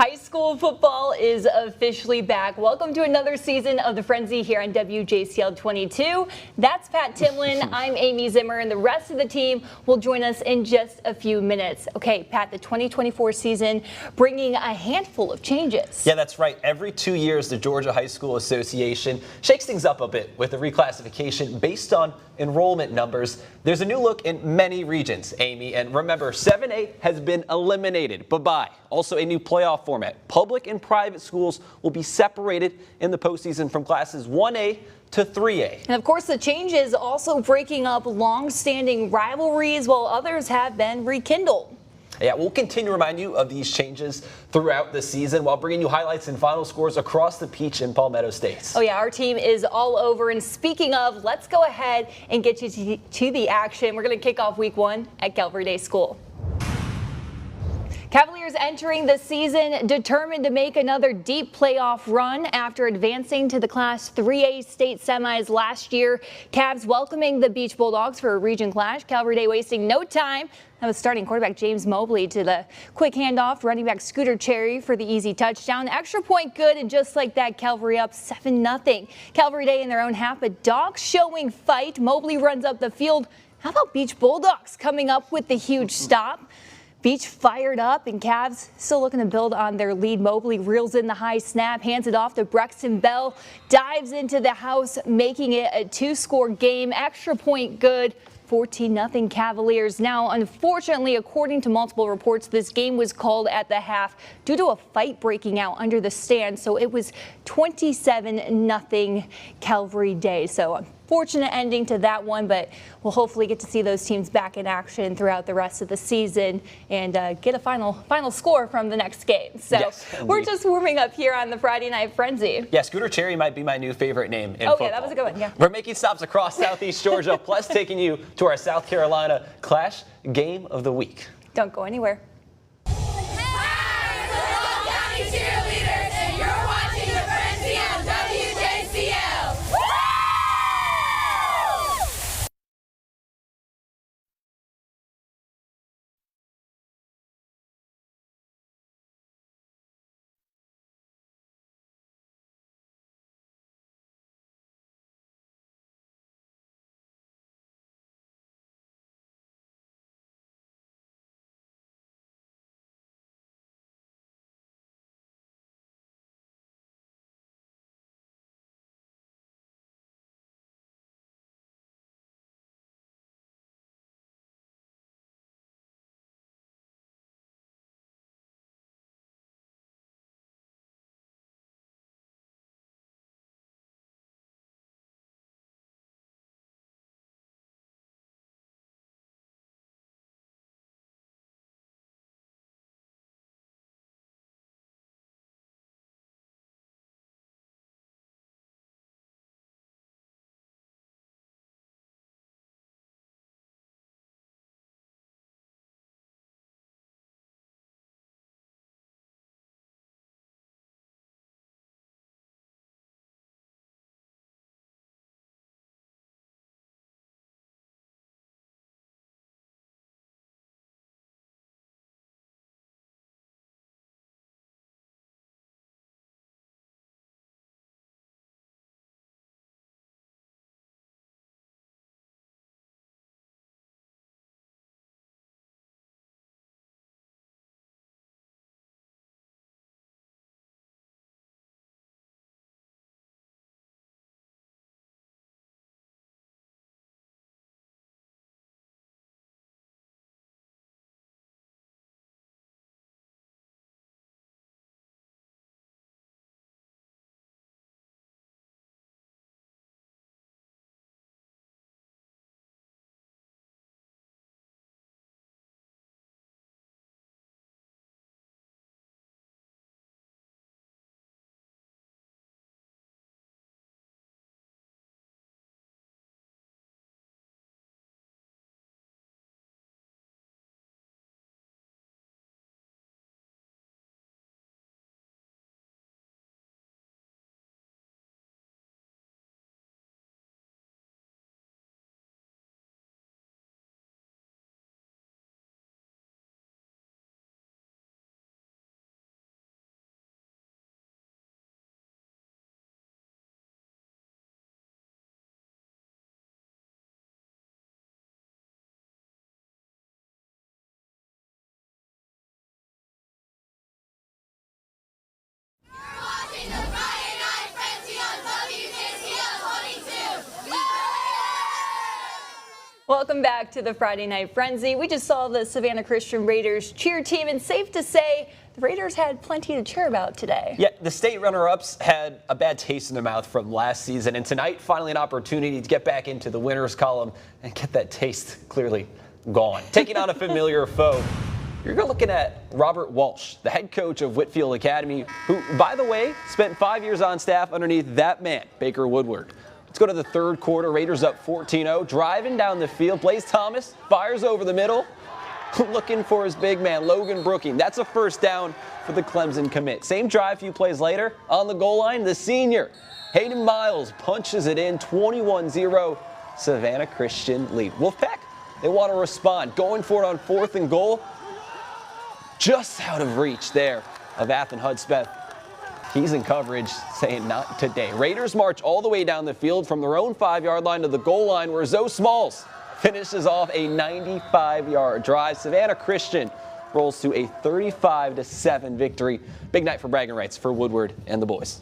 High school football is officially back. Welcome to another season of The Frenzy here on WJCL 22. That's Pat Timlin. I'm Amy Zimmer, and the rest of the team will join us in just a few minutes. Okay, Pat, the 2024 season bringing a handful of changes. Yeah, that's right. Every 2 years, the Georgia High School Association shakes things up a bit with a reclassification based on enrollment numbers. There's a new look in many regions, Amy. And remember, 7A has been eliminated. Bye-bye. Also, a new playoff format. Public and private schools will be separated in the postseason from classes 1A to 3A. And of course, the changes also breaking up long-standing rivalries while others have been rekindled. Yeah, we'll continue to remind you of these changes throughout the season while bringing you highlights and final scores across the Peach and Palmetto states. Oh yeah, our team is all over. And speaking of, let's go ahead and get you to the action. We're going to kick off week 1 at Calvary Day School. Cavaliers entering the season determined to make another deep playoff run after advancing to the Class 3A state semis last year. Cavs welcoming the Beach Bulldogs for a region clash. Calvary Day wasting no time. That was starting quarterback James Mobley to the quick handoff. Running back Scooter Cherry for the easy touchdown. Extra point good, and just like that, Calvary up 7-0. Calvary Day in their own half, but Dogs showing fight. Mobley runs up the field. How about Beach Bulldogs coming up with the huge stop? Beach fired up, and Cavs still looking to build on their lead. Mobley reels in the high snap, hands it off to Brexton Bell, dives into the house, making it a 2-score game. Extra point good. 14-0 Cavaliers. Now, unfortunately, according to multiple reports, this game was called at the half due to a fight breaking out under the stand. So it was 27-0 Calvary Day. So unfortunate ending to that one, but we'll hopefully get to see those teams back in action throughout the rest of the season and get a final score from the next game. So yes, we're just warming up here on the Friday Night Frenzy. Yeah, Scooter Cherry might be my new favorite name in football. Yeah, that was a good one. Yeah. We're making stops across Southeast Georgia, plus taking you to our South Carolina Clash Game of the Week. Don't go anywhere. Welcome back to the Friday Night Frenzy. We just saw the Savannah Christian Raiders cheer team, and safe to say the Raiders had plenty to cheer about today. Yeah, the state runner-ups had a bad taste in their mouth from last season, and tonight finally an opportunity to get back into the winners column and get that taste clearly gone. Taking on a familiar foe. You're looking at Robert Walsh, the head coach of Whitfield Academy, who, by the way, spent 5 years on staff underneath that man, Baker Woodward. Let's go to the third quarter. Raiders up 14-0, driving down the field. Blaze Thomas fires over the middle, looking for his big man, Logan Brooking. That's a first down for the Clemson commit. Same drive, few plays later, on the goal line, the senior, Hayden Miles, punches it in, 21-0, Savannah Christian lead. Wolfpack, they want to respond, going for it on 4th and goal. Just out of reach there of Athen Hudspeth. He's in coverage, saying not today. Raiders march all the way down the field from their own 5-yard line to the goal line, where Zoe Smalls finishes off a 95-yard drive. Savannah Christian rolls to a 35-7 victory. Big night for bragging rights for Woodward and the boys.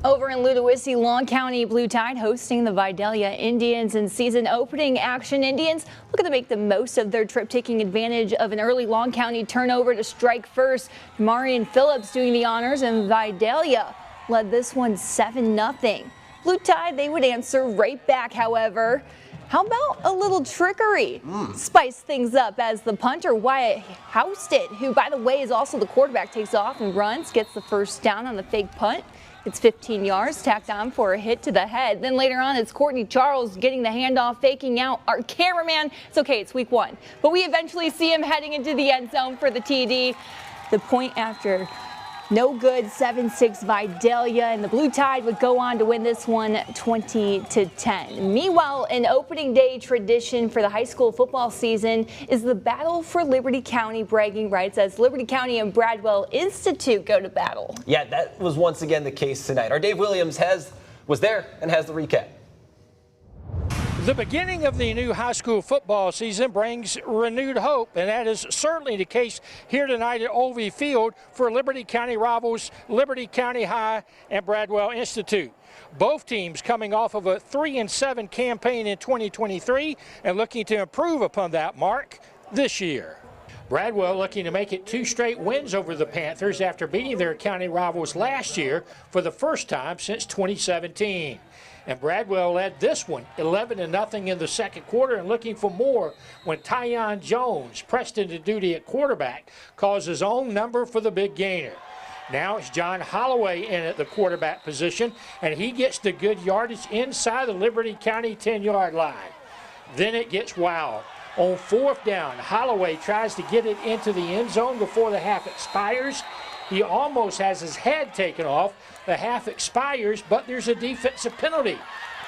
Over in Ludowici, Long County Blue Tide hosting the Vidalia Indians in season opening action. Indians looking to make the most of their trip, taking advantage of an early Long County turnover to strike first. Marion Phillips doing the honors, and Vidalia led this one 7-0. Blue Tide, they would answer right back, however. How about a little trickery? Spice things up as the punter, Wyatt Houston, who, by the way, is also the quarterback, takes off and runs, gets the first down on the fake punt. It's 15 yards, tacked on for a hit to the head. Then later on, it's Courtney Charles getting the handoff, faking out our cameraman. It's okay, it's week 1. But we eventually see him heading into the end zone for the TD. The point after no good, 7-6 Vidalia, and the Blue Tide would go on to win this one 20-10. Meanwhile, an opening day tradition for the high school football season is the battle for Liberty County bragging rights, as Liberty County and Bradwell Institute go to battle. Yeah, that was once again the case tonight. Our Dave Williams was there and has the recap. The beginning of the new high school football season brings renewed hope, and that is certainly the case here tonight at Olvie Field for Liberty County rivals Liberty County High and Bradwell Institute. Both teams coming off of a 3-7 campaign in 2023 and looking to improve upon that mark this year. Bradwell looking to make it 2 straight wins over the Panthers after beating their county rivals last year for the first time since 2017. And Bradwell led this one 11-0 in the second quarter, and looking for more when Tyon Jones, pressed into duty at quarterback, calls his own number for the big gainer. Now it's John Holloway in at the quarterback position, and he gets the good yardage inside the Liberty County 10-yard line. Then it gets wild. On 4th down, Holloway tries to get it into the end zone before the half expires. He almost has his head taken off. The half expires, but there's a defensive penalty.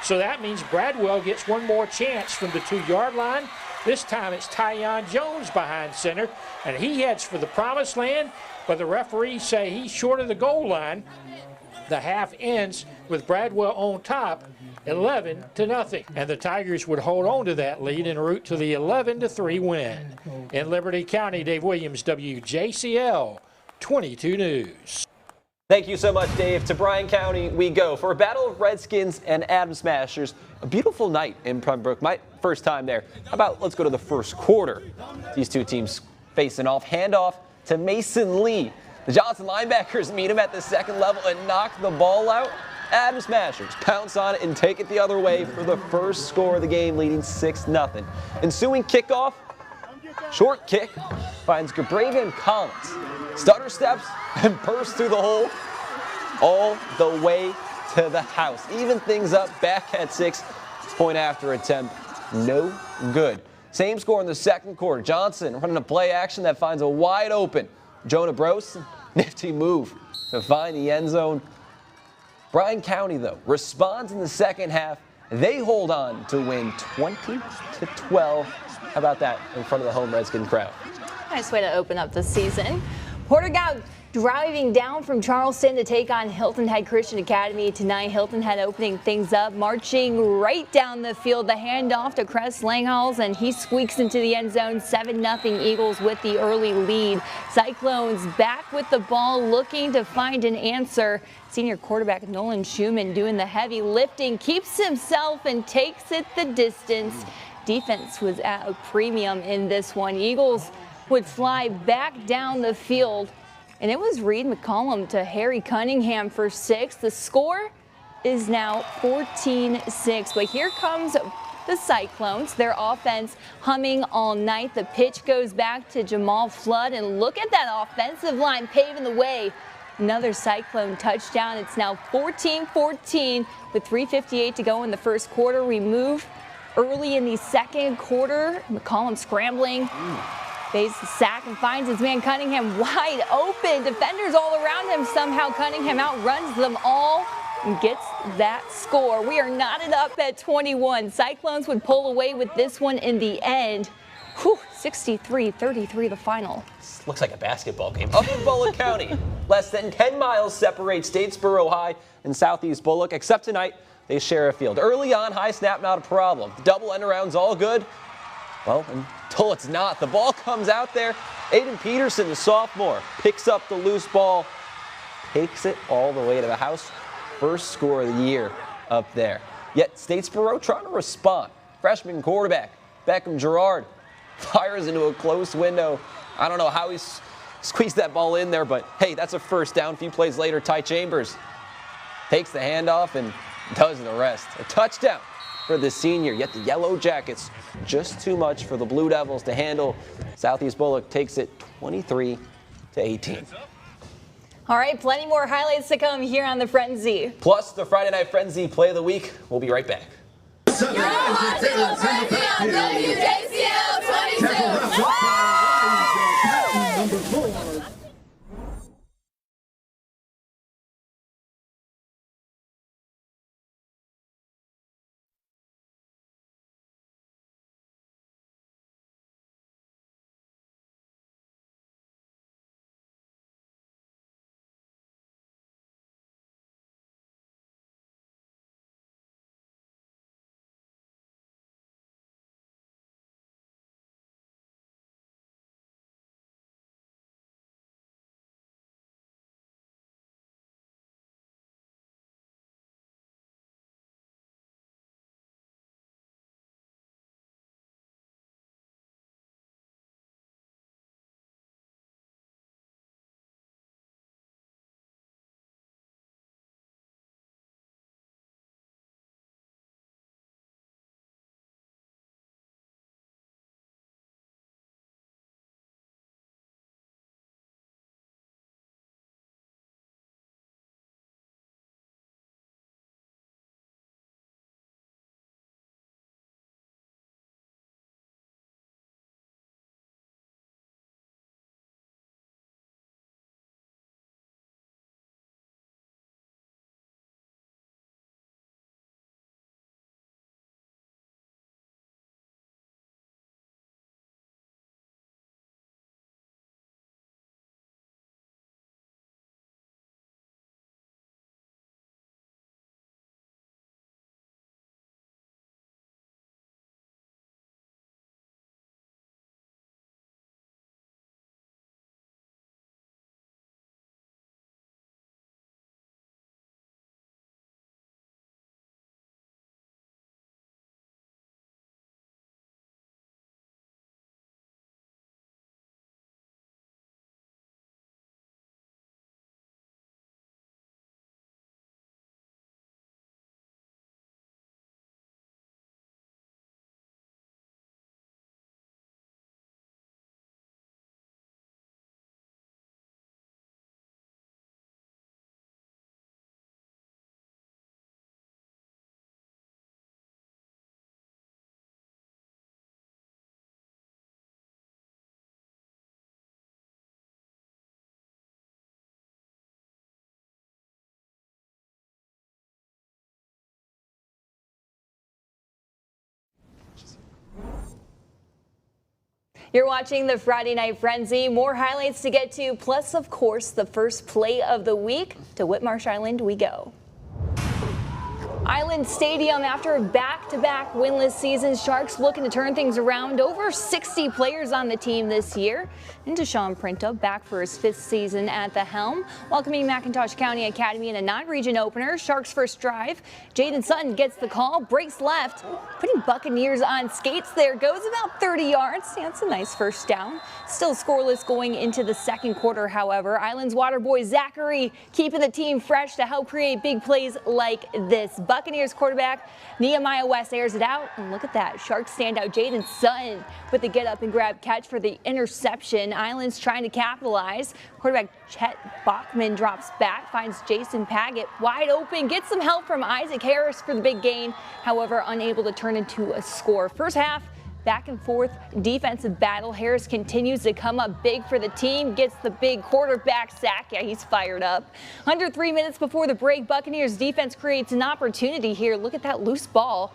So that means Bradwell gets one more chance from the 2-yard line. This time it's Tyon Jones behind center, and he heads for the promised land, but the referees say he's short of the goal line. The half ends with Bradwell on top, 11-0. And the Tigers would hold on to that lead en route to the 11-3 win. In Liberty County, Dave Williams, WJCL 22 News. Thank you so much, Dave. To Bryan County we go for a battle of Redskins and Adams Smashers. A beautiful night in Pembroke. My first time there. Let's go to the first quarter. These two teams facing off. Handoff to Mason Lee. The Johnson linebackers meet him at the second level and knock the ball out. Adams Smashers pounce on it and take it the other way for the first score of the game, leading 6-0. Ensuing kickoff, short kick, finds Gabravian Collins. Stutter steps and bursts through the hole all the way to the house. Even things up back at 6. Point after attempt, no good. Same score in the second quarter. Johnson running a play action that finds a wide open Jonah Brose. Nifty move to find the end zone. Bryan County, though, responds in the second half. They hold on to win 20-12. How about that in front of the home Redskin crowd? Nice way to open up the season. Porter Driving down from Charleston to take on Hilton Head Christian Academy tonight. Hilton Head opening things up, marching right down the field. The handoff to Cress Langhals, and he squeaks into the end zone. 7-0 Eagles with the early lead. Cyclones back with the ball, looking to find an answer. Senior quarterback Nolan Schumann doing the heavy lifting, keeps himself and takes it the distance. Defense was at a premium in this one. Eagles would fly back down the field. And it was Reed McCollum to Harry Cunningham for 6. The score is now 14-6. But here comes the Cyclones, their offense humming all night. The pitch goes back to Jamal Flood, and look at that offensive line paving the way. Another Cyclone touchdown. It's now 14-14 with 3:58 to go in the first quarter. We move early in the second quarter. McCollum scrambling. Faces the sack and finds his man Cunningham wide open. Defenders all around him. Somehow Cunningham outruns them all and gets that score. We are knotted up at 21. Cyclones would pull away with this one in the end. 63-33 the final. This looks like a basketball game. Up in Bullock County, less than 10 miles separate Statesboro High and Southeast Bullock, except tonight they share a field. Early on, high snap not a problem. Double end around's all good. Well, until it's not. The ball comes out there. Aiden Peterson, the sophomore, picks up the loose ball, takes it all the way to the house. First score of the year up there. Yet Statesboro trying to respond. Freshman quarterback Beckham Gerard fires into a close window. I don't know how he squeezed that ball in there, but hey, that's a first down. A few plays later, Ty Chambers takes the handoff and does the rest. A touchdown for the senior, yet the Yellow Jackets just too much for the Blue Devils to handle. Southeast Bullock takes it 23-18. All right, plenty more highlights to come here on the Frenzy. Plus the Friday Night Frenzy play of the week. We'll be right back. You're watching the Frenzy on WJCL 22. You're watching the Friday Night Frenzy. More highlights to get to, plus, of course, the first play of the week. To Whitmarsh Island we go. Island Stadium, after a back-to-back winless season, Sharks looking to turn things around. Over 60 players on the team this year. And Deshaun Printup back for his 5th season at the helm, welcoming McIntosh County Academy in a non-region opener. Sharks' first drive. Jaden Sutton gets the call, breaks left, putting Buccaneers on skates there. Goes about 30 yards. That's a nice first down. Still scoreless going into the second quarter, however. Island's water boy Zachary keeping the team fresh to help create big plays like this. Buccaneers quarterback Nehemiah West airs it out, and look at that. Sharks standout Jaden Sutton with the get up and grab catch for the interception. Island's trying to capitalize. Quarterback Chet Bachman drops back, finds Jason Paget wide open, gets some help from Isaac Harris for the big gain. However, unable to turn into a score. First half, back and forth defensive battle. Harris continues to come up big for the team, gets the big quarterback sack. Yeah, he's fired up. Under 3 minutes before the break, Buccaneers defense creates an opportunity here. Look at that loose ball.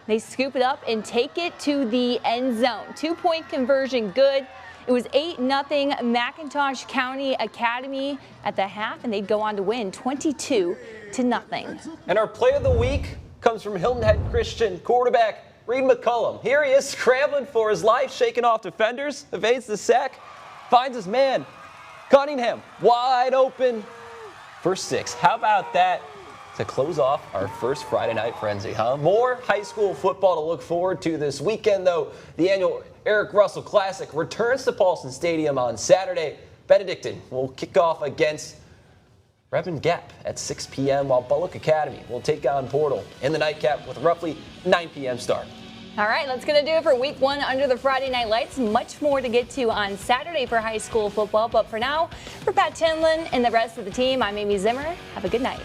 They scoop it up and take it to the end zone. 2-point conversion good. It was 8-0 McIntosh County Academy at the half, and they'd go on to win 22-0. And our play of the week comes from Hilton Head Christian quarterback Reed McCullum. Here he is scrambling for his life, shaking off defenders, evades the sack, finds his man, Cunningham, wide open for 6. How about that to close off our first Friday Night Frenzy, huh? More high school football to look forward to this weekend, though. The annual Eric Russell Classic returns to Paulson Stadium on Saturday. Benedictine will kick off against Redmond Gap at 6 p.m., while Bullock Academy will take on Portal in the nightcap with a roughly 9 p.m. start. All right, that's going to do it for week 1 under the Friday Night Lights. Much more to get to on Saturday for high school football. But for now, for Pat Chinlin and the rest of the team, I'm Amy Zimmer. Have a good night.